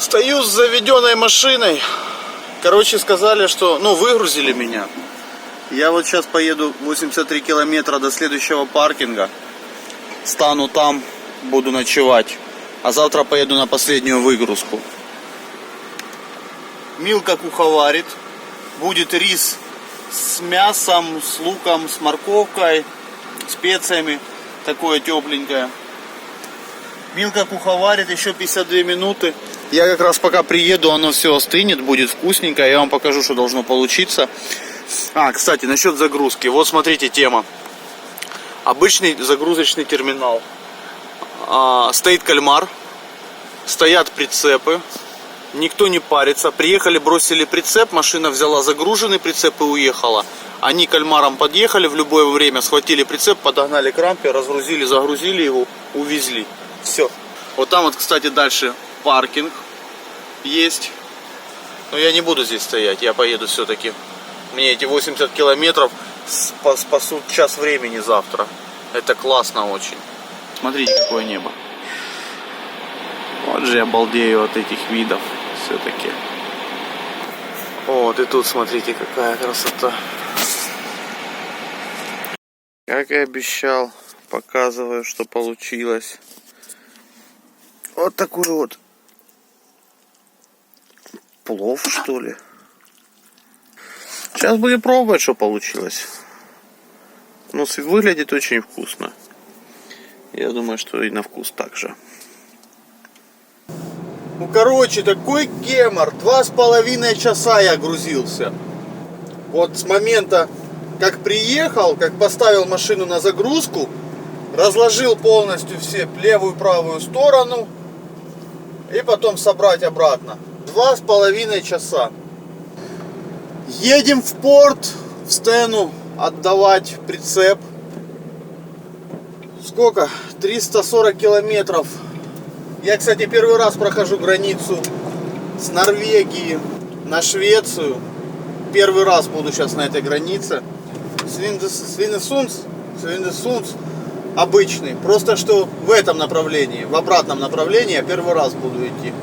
Стою с заведенной машиной. Короче, сказали, что, выгрузили меня. Я вот сейчас поеду 83 километра до следующего паркинга. Стану там, буду ночевать. А завтра поеду на последнюю выгрузку. Милка куховарит. Будет рис с мясом, с луком, с морковкой, специями. Такое тепленькое. Милка куховарит еще 52 минуты. Я как раз пока приеду, оно все остынет, будет вкусненько. Я вам покажу, что должно получиться. Кстати, насчет загрузки. Вот смотрите, тема. Обычный загрузочный терминал. Стоит кальмар. Стоят прицепы. Никто не парится. Приехали, бросили прицеп. Машина взяла загруженный прицеп и уехала. Они кальмаром подъехали в любое время. Схватили прицеп, подогнали к рампе, разгрузили, загрузили его, увезли. Все. Вот там вот, кстати, дальше паркинг есть. Но я не буду здесь стоять. Я поеду все-таки. Мне эти 80 километров спасут час времени завтра. Это классно очень. Смотрите, какое небо. Вот же я балдею от этих видов все-таки. Вот и тут смотрите, какая красота. Как и обещал, показываю, что получилось. Вот такой вот плов, что ли. Сейчас будем пробовать, что получилось. Ну, выглядит очень вкусно. Я думаю, что и на вкус также. Ну, короче, такой гемор. 2,5 часа я грузился. Вот с момента, как приехал, как поставил машину на загрузку, разложил полностью все левую и правую сторону. И потом собрать обратно. 2,5 часа. Едем в порт, в Стену, отдавать прицеп. Сколько? 340 километров. Я, кстати, первый раз прохожу границу с Норвегии на Швецию. Первый раз буду сейчас на этой границе. Свинесунds обычный. Просто что в этом направлении, в обратном направлении я первый раз буду идти.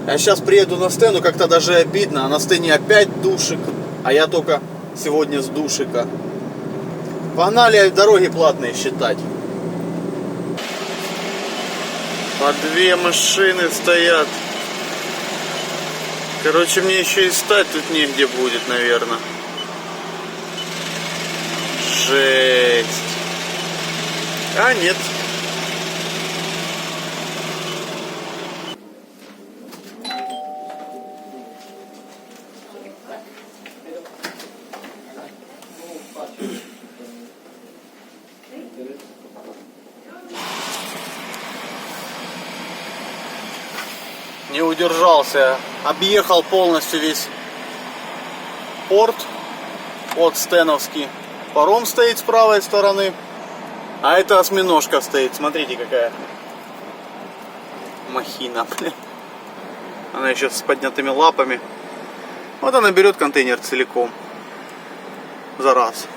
Я сейчас приеду на Стену, как-то даже обидно. А на Стене опять душик. А я только сегодня с душика. Погнали дороги платные считать. По две машины стоят. Короче, мне еще и встать тут негде будет, наверное. Жесть. А, нет. Не удержался, объехал полностью весь порт. Вот Стеновский паром стоит с правой стороны, а это осьминожка стоит. Смотрите, какая махина, блин. Она еще с поднятыми лапами. Вот она берет контейнер целиком за раз.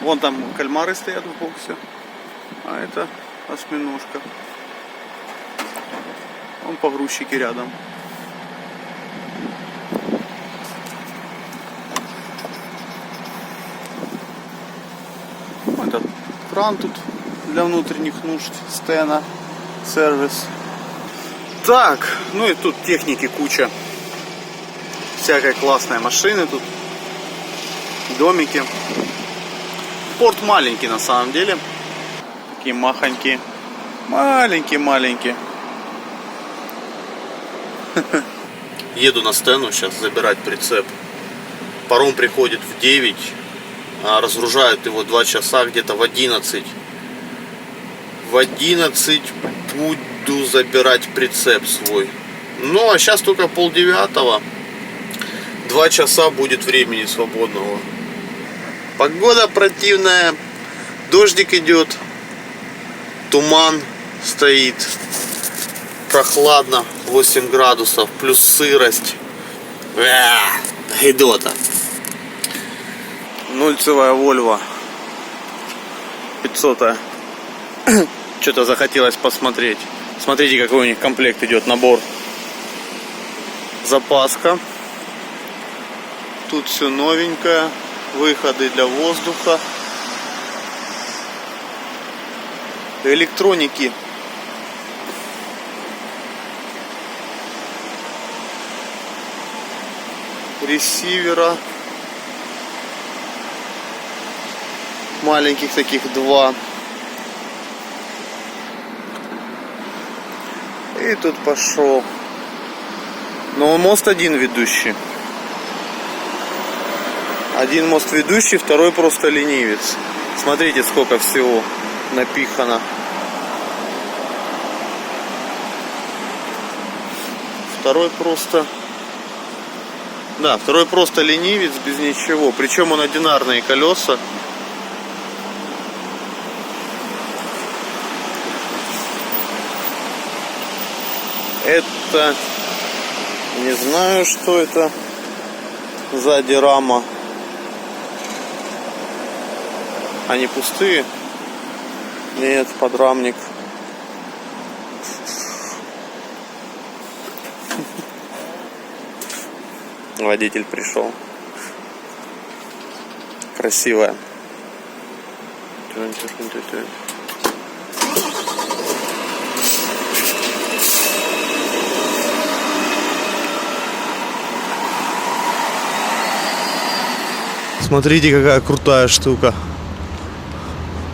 Вон там кальмары стоят в боксе, а это осьминожка. Вон погрузчики рядом. Этот кран тут для внутренних нужд Стена сервис. Так, ну и тут техники куча. Всякой классной машины тут. Домики. Порт маленький на самом деле. Такие махонькие. Маленькие. Еду на Стену сейчас забирать прицеп. Паром приходит в 9, а разгружают его 2 часа, где-то в 11. В 11 буду забирать прицеп свой. Ну а сейчас только 8:30. 2 часа будет времени свободного. Погода противная. Дождик идет. Туман стоит. Прохладно, 8 градусов, плюс сырость. Гидота. Нульцевая Volvo 500. Что-то захотелось посмотреть. Смотрите, какой у них комплект идет, набор. Запаска. Тут все новенькое. Выходы для воздуха. Электроники. Ресивера. Маленьких таких 2. И тут пошел. Но мост один ведущий. Один мост ведущий, второй просто ленивец. Смотрите, сколько всего напихано. Второй просто... Да, второй просто ленивец без ничего. Причем он одинарные колеса. Это... Не знаю, что это. Сзади рама. Они пустые? Нет, подрамник. Водитель пришел. Красивая. Смотрите, какая крутая штука.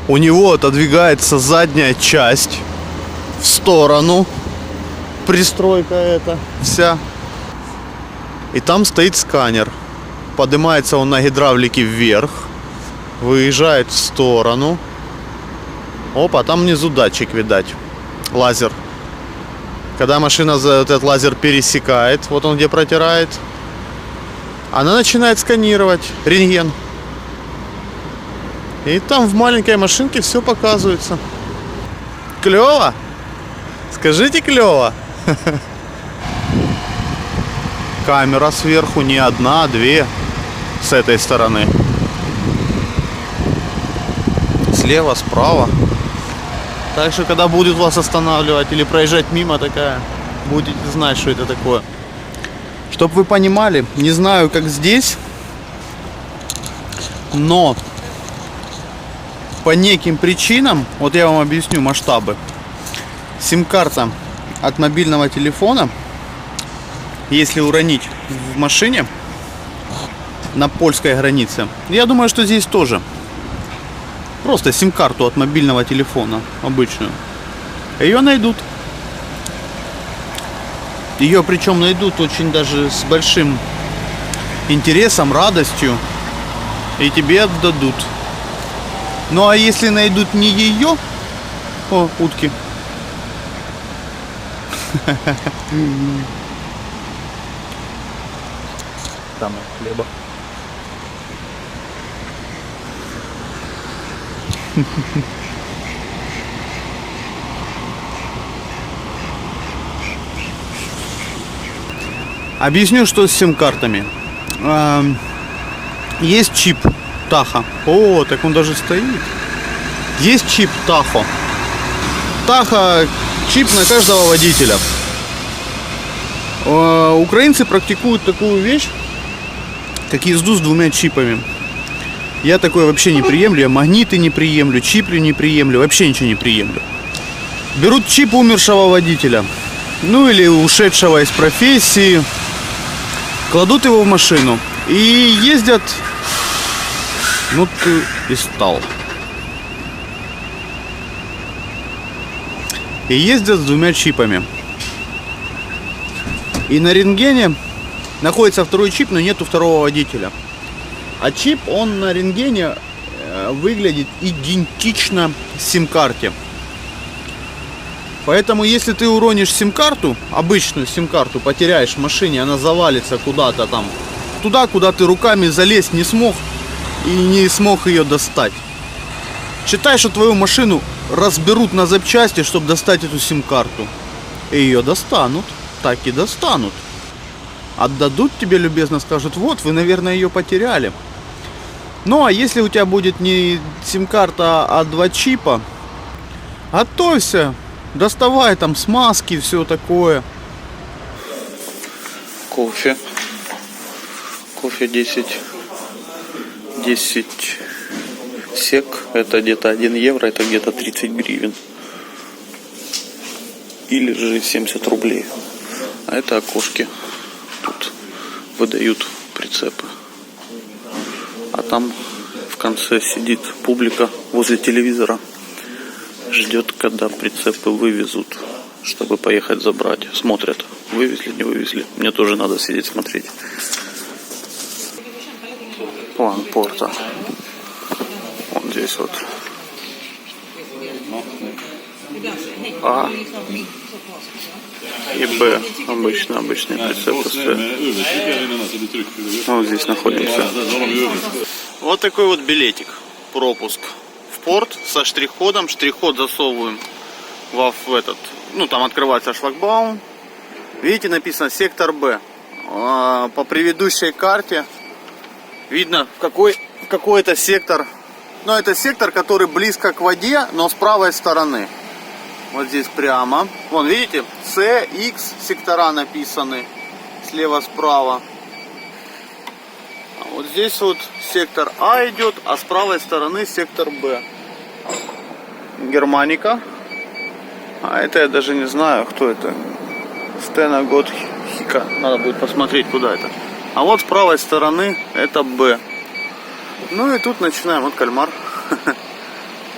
У него отодвигается задняя часть в сторону. Пристройка эта вся. И там стоит сканер. Поднимается он на гидравлике вверх. Выезжает в сторону. Опа, там внизу датчик, видать. Лазер. Когда машина этот лазер пересекает, вот он где протирает, она начинает сканировать. Рентген. И там в маленькой машинке все показывается. Клево? Скажите, клево? Камера сверху не одна, а 2 с этой стороны. Слева, справа. Так что, когда будет вас останавливать или проезжать мимо такая, будете знать, что это такое. Чтобы вы понимали, не знаю, как здесь, но по неким причинам, вот я вам объясню масштабы. Сим-карта от мобильного телефона, если уронить в машине на польской границе, я думаю, что здесь тоже. Просто сим-карту от мобильного телефона, обычную. Ее найдут. Ее причем найдут очень даже с большим интересом, радостью. И тебе отдадут. Ну а если найдут не ее... О, утки. Там хлеба. Объясню, что с сим-картами. Есть чип Tahoe. О, так он даже стоит. Есть чип Tahoe. Tahoe чип на каждого водителя. Украинцы практикуют такую вещь, как езду с 2 чипами. Я такое вообще не приемлю. Я магниты не приемлю, чипы не приемлю, вообще ничего не приемлю. Берут чип умершего водителя, ну или ушедшего из профессии, кладут его в машину и ездят. Ну ты и стал. И ездят с 2 чипами. И на рентгене находится второй чип, но нету второго водителя. А чип, он на рентгене выглядит идентично сим-карте. Поэтому, если ты уронишь сим-карту, обычную сим-карту, потеряешь в машине, она завалится куда-то там, туда, куда ты руками залезть не смог и не смог ее достать. Считай, что твою машину разберут на запчасти, чтобы достать эту сим-карту. И ее достанут, так и достанут. Отдадут тебе, любезно скажут: вот, вы, наверное, ее потеряли. Ну, а если у тебя будет не сим-карта, а 2 чипа, готовься. Доставай там смазки, все такое. Кофе. Кофе 10 сек. Это где-то 1 евро, это где-то 30 гривен. Или же 70 рублей. А это окошки. Тут выдают прицепы. А там в конце сидит публика возле телевизора. Ждет, когда прицепы вывезут, чтобы поехать забрать. Смотрят, вывезли, не вывезли. Мне тоже надо сидеть смотреть. План порта. Вот здесь вот. А и Б. Обычные прицепы стоят. Вот здесь находимся. Вот такой вот билетик. Пропуск в порт со штрих-кодом. Штрих-код засовываем в этот. Ну, там открывается шлагбаум. Видите, написано сектор Б. По предыдущей карте видно, какой это сектор. Но это сектор, который близко к воде, но с правой стороны. Вот здесь прямо. Вон, видите, С, Х сектора написаны. Слева, справа. А вот здесь вот сектор А идет, а с правой стороны сектор Б. Германика. А это я даже не знаю, кто это. Стена Готхика. Надо будет посмотреть, куда это. А вот с правой стороны это Б. Ну и тут начинаем. Вот кальмар.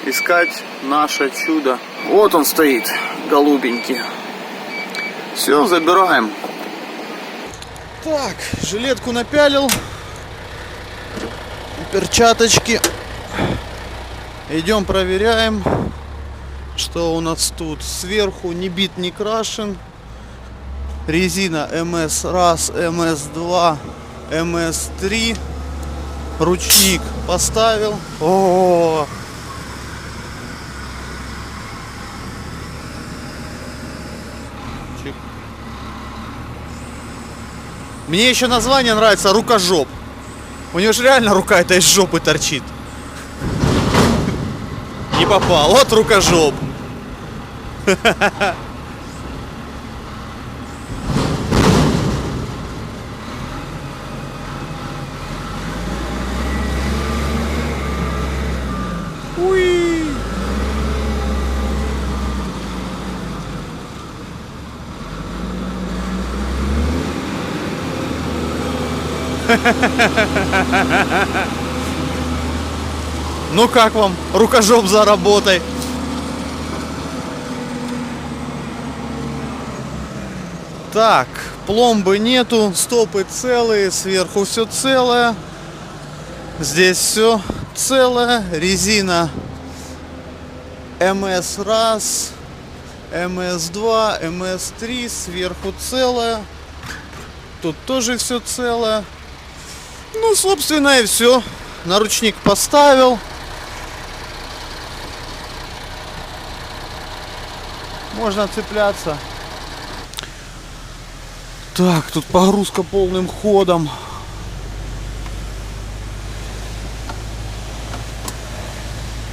Искать наше чудо. Вот он стоит, голубенький. Все, забираем. Так, жилетку напялил. Перчаточки. Идем проверяем, что у нас тут. Сверху не бит, не крашен. Резина МС1, МС2, МС3. Ручник поставил. О-о-о! Мне еще название нравится — рукожоп. У него же реально рука эта из жопы торчит. Не попал. Вот рукожоп. Уи. Ну как вам, рукожоп за работой? Так, пломбы нету, стопы целые, сверху все целое. Здесь все целое. Резина МС1, МС2, МС3, сверху целое. Тут тоже все целое. Ну, собственно, и все. Наручник поставил. Можно цепляться. Так, тут погрузка полным ходом.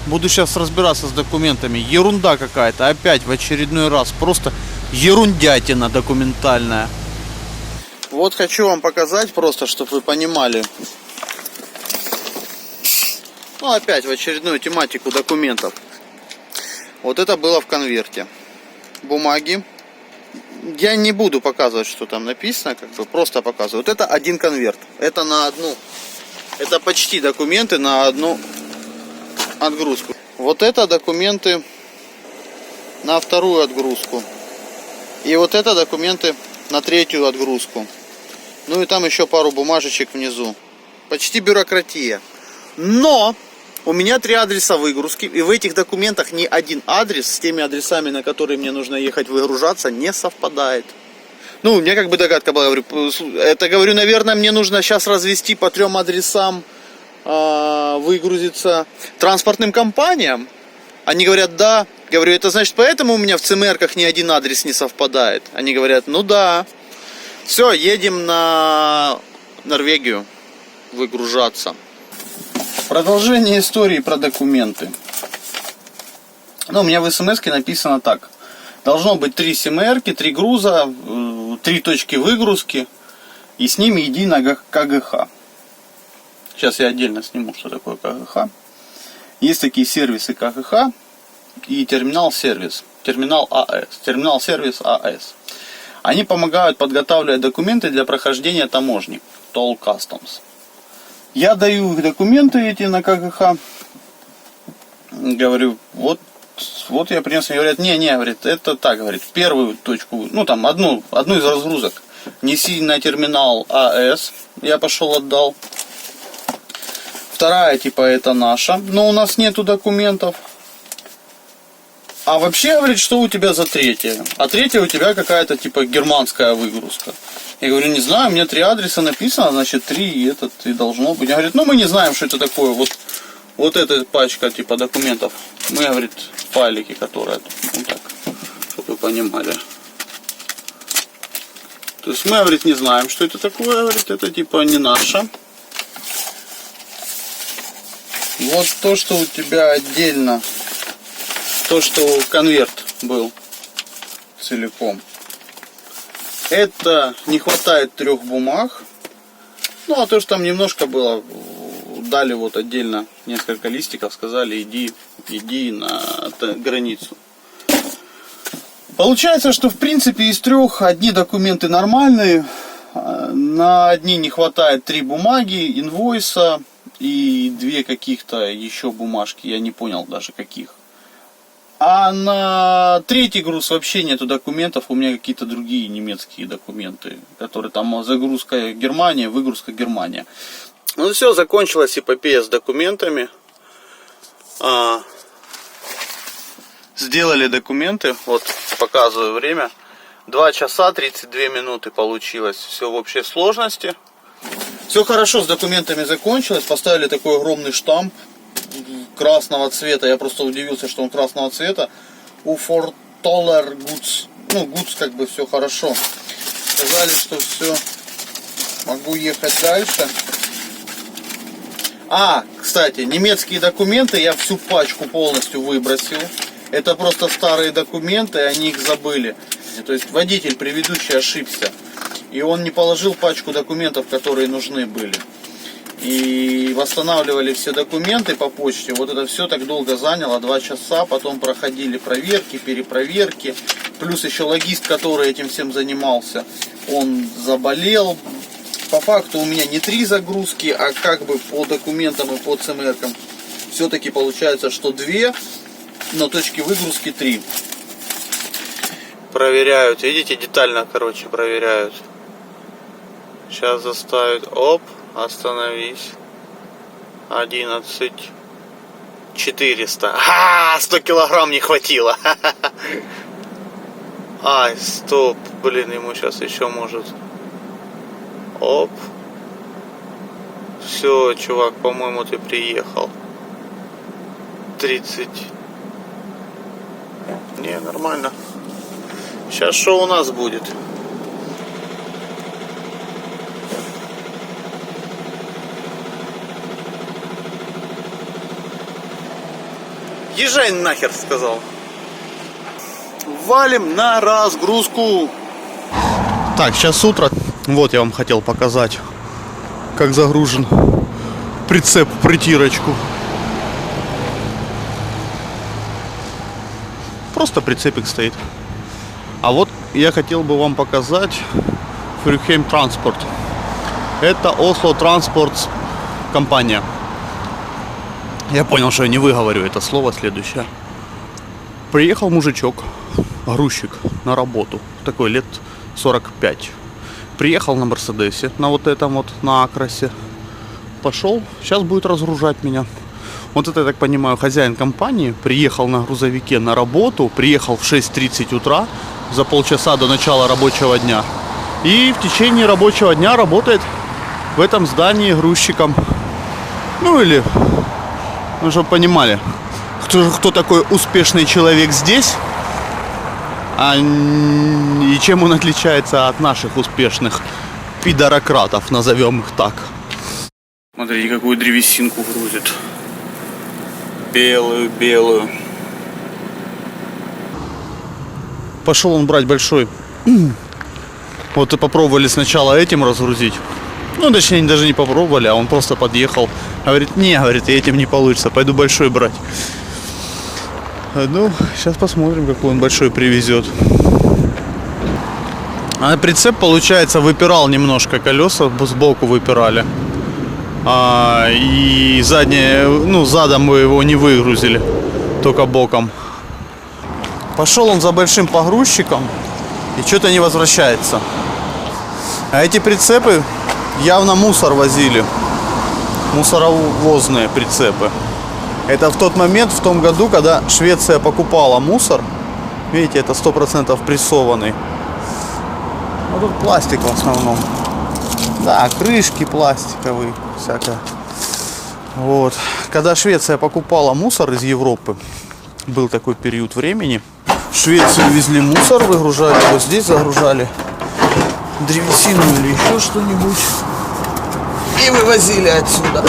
Буду сейчас разбираться с документами. Ерунда какая-то. Опять в очередной раз. Просто ерундятина документальная. Вот хочу вам показать просто, чтобы вы понимали. Ну, опять в очередную тематику документов. Вот это было в конверте. Бумаги. Я не буду показывать, что там написано, как бы просто показываю. Вот это один конверт. Это на одну. Это почти документы на одну отгрузку. Вот это документы на вторую отгрузку. И вот это документы на третью отгрузку. Ну и там еще пару бумажечек внизу. Почти бюрократия. Но у меня 3 адреса выгрузки. И в этих документах ни один адрес с теми адресами, на которые мне нужно ехать выгружаться, не совпадает. Ну, у меня как бы догадка была. Это, говорю, наверное, мне нужно сейчас развести по 3 адресам выгрузиться транспортным компаниям. Они говорят, да. Говорю, это значит, поэтому у меня в ЦМРках ни один адрес не совпадает. Они говорят, ну да. Все, едем на Норвегию выгружаться. Продолжение истории про документы. Ну, у меня в смс-ке написано так. Должно быть 3 СМРки, 3 груза, 3 точки выгрузки. И с ними едино КГХ. Сейчас я отдельно сниму, что такое КГХ. Есть такие сервисы КГХ и терминал-сервис. Терминал АС. Терминал-сервис АС. Они помогают подготавливать документы для прохождения таможни. Toll Customs. Я даю их документы эти на КГХ. Говорю, вот я принес. Мне говорят, не, говорит, это так, говорит, первую точку, ну там одну из разгрузок неси на терминал АС. Я пошел отдал. Вторая, типа, это наша, но у нас нету документов. А вообще, говорит, что у тебя за третья? А третья у тебя какая-то, типа, германская выгрузка. Я говорю, не знаю, у меня 3 адреса написано, значит, 3 и должно быть. Я говорю, ну мы не знаем, что это такое. Вот эта пачка, типа, документов. Мы, говорит, файлики, которые, ну так, чтобы вы понимали. То есть мы, говорит, не знаем, что это такое, говорит, это, типа, не наше. Вот то, что у тебя отдельно, то, что конверт был целиком, это не хватает 3 бумаг. Ну, а то, что там немножко было, дали вот отдельно несколько листиков, сказали, иди на границу. Получается, что в принципе из 3 одни документы нормальные, на одни не хватает 3 бумаги, инвойса и 2 каких-то еще бумажки, я не понял даже каких. А на 3-й груз вообще нету документов, у меня какие-то другие немецкие документы, которые там загрузка Германия, выгрузка Германия. Ну все, закончилась эпопея с документами. Сделали документы, вот показываю время. 2 часа 32 минуты получилось, все в общей сложности. Все хорошо с документами закончилось, поставили такой огромный штамп красного цвета. Я просто удивился, что он красного цвета. У Fortoller Goods. Ну, Goods как бы все хорошо. Сказали, что все, могу ехать дальше. Кстати, немецкие документы я всю пачку полностью выбросил. Это просто старые документы, они их забыли. То есть водитель предыдущий ошибся. И он не положил пачку документов, которые нужны были. И восстанавливали все документы по почте. Вот это все так долго заняло, 2 часа. Потом проходили проверки, перепроверки. Плюс еще логист, который этим всем занимался, он заболел. По факту у меня не 3 загрузки, а как бы по документам и по ЦМРкам все-таки получается, что 2, но точки выгрузки 3. Проверяют, видите, детально, короче, проверяют. Сейчас заставят, оп, остановись. 11 400. 100 килограмм не хватило. Ай, стоп, блин, ему сейчас еще может. Оп. Все, чувак, по-моему, ты приехал. 30. Не, нормально. Сейчас что у нас будет? Езжай нахер, сказал. Валим на разгрузку. Так, сейчас утро. Вот я вам хотел показать, как загружен прицеп в притирочку. Просто прицепик стоит. А вот я хотел бы вам показать Frühheim Transport. Это Oslo Transport компания. Я понял, что я не выговорю это слово следующее. Приехал мужичок, грузчик, на работу. Такой лет 45. Приехал на Мерседесе, на вот этом вот, на Акросе. Пошел, сейчас будет разгружать меня. Вот это, я так понимаю, хозяин компании приехал на грузовике на работу. Приехал в 6:30 утра, за полчаса до начала рабочего дня. И в течение рабочего дня работает в этом здании грузчиком. Ну или, ну, чтобы понимали, кто такой успешный человек здесь, и чем он отличается от наших успешных пидорократов, назовем их так. Смотрите, какую древесинку грузит. Белую. Пошел он брать большой. Вот и попробовали сначала этим разгрузить. Ну, точнее, даже не попробовали, а он просто подъехал. Говорит, не, говорит, этим не получится, пойду большой брать. Ну, сейчас посмотрим, какой он большой привезет. А прицеп, получается, выпирал немножко, колеса сбоку выпирали. И задние, ну, задом мы его не выгрузили, только боком. Пошел он за большим погрузчиком и что-то не возвращается. А эти прицепы явно мусор возили. Мусоровозные прицепы. Это в тот момент, в том году, когда Швеция покупала мусор. Видите, это 100% прессованный. Ну тут пластик в основном. Да, крышки пластиковые, всякое. Вот. Когда Швеция покупала мусор из Европы, был такой период времени. В Швецию везли мусор, выгружали его здесь, загружали древесину или еще что-нибудь. И вывозили отсюда.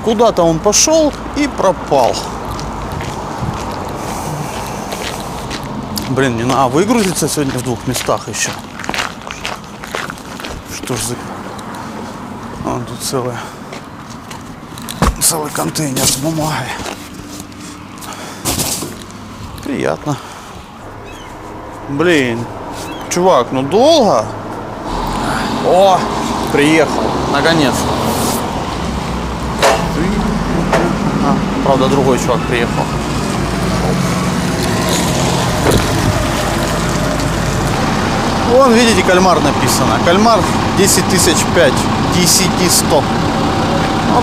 Куда-то он пошел и пропал. Блин, мне надо выгрузиться сегодня в 2 местах еще. Что ж за... Вон тут целый контейнер с бумагой. Приятно. Блин, чувак, ну долго? О, приехал, наконец. Правда, другой чувак приехал. Вон, видите, кальмар написано. Кальмар 10 тысяч 5, 10-100. Вот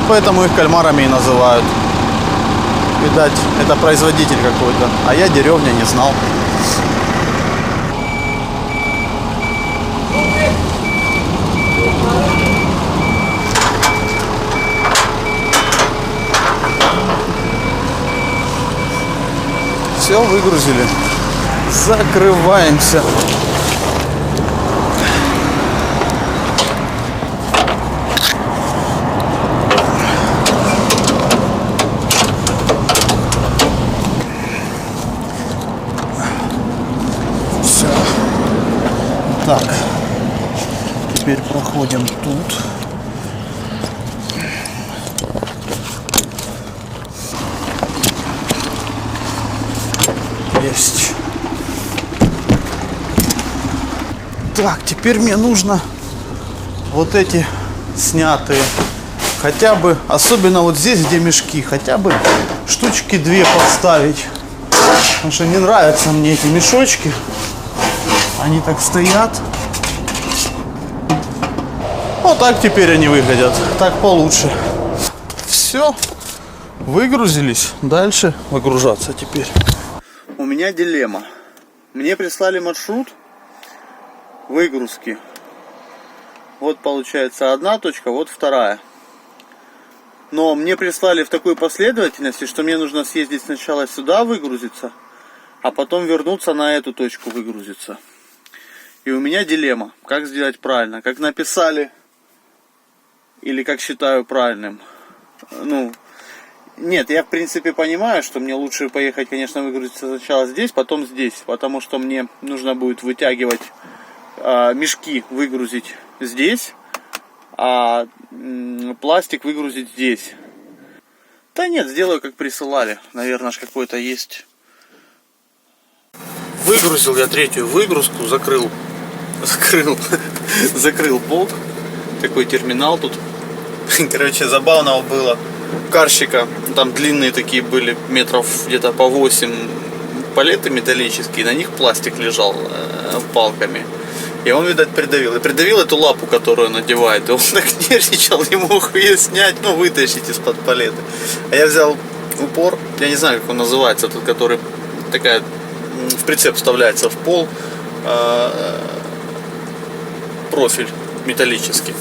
поэтому их кальмарами и называют. Видать, это производитель какой-то. А я деревня не знал. Все, выгрузили. Закрываемся. Все. Так. Теперь проходим тут. Есть. Так, теперь мне нужно вот эти снятые, хотя бы, особенно вот здесь, где мешки, хотя бы штучки 2 поставить. Потому что не нравятся мне эти мешочки. Они так стоят. Вот так теперь они выглядят. Так получше. Все. Выгрузились. Дальше выгружаться теперь. У меня дилемма. Мне прислали маршрут выгрузки. Вот получается одна точка, вот вторая. Но мне прислали в такой последовательности, что мне нужно съездить сначала сюда выгрузиться, а потом вернуться на эту точку выгрузиться. И у меня дилемма. Как сделать правильно? Как написали или как считаю правильным? Ну... Нет, я в принципе понимаю, что мне лучше поехать, конечно, выгрузиться сначала здесь, потом здесь, потому что мне нужно будет вытягивать мешки, выгрузить здесь, а пластик выгрузить здесь. Да нет, сделаю как присылали, наверное, какой-то есть. Выгрузил я 3-ю выгрузку, закрыл бок, такой терминал тут. Короче, забавного было. Карщика, там длинные такие были, метров где-то по 8 палеты металлические, на них пластик лежал палками. И он, видать, придавил. И придавил эту лапу, которую он надевает. И он так нервничал, не мог ее снять, ну, вытащить из-под палеты. А я взял упор, я не знаю, как он называется, тот, который такая в прицеп вставляется в пол, профиль металлический.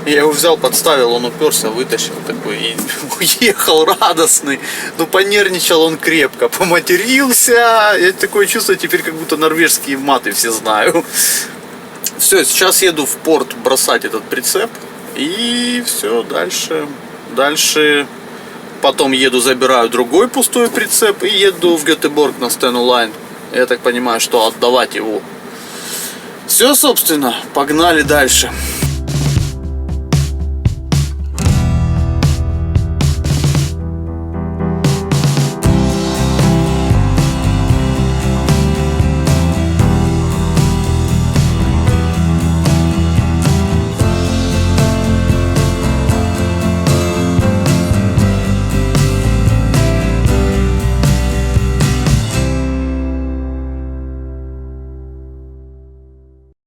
Я его взял, подставил, он уперся, вытащил такой и уехал радостный. Ну, понервничал он крепко, поматерился. Я такое чувство, теперь как будто норвежские маты все знаю. Все, сейчас еду в порт бросать этот прицеп. И все, дальше Потом еду, забираю другой пустой прицеп и еду в Гетеборг на Stena Line. Я так понимаю, что отдавать его. Все, собственно, погнали дальше.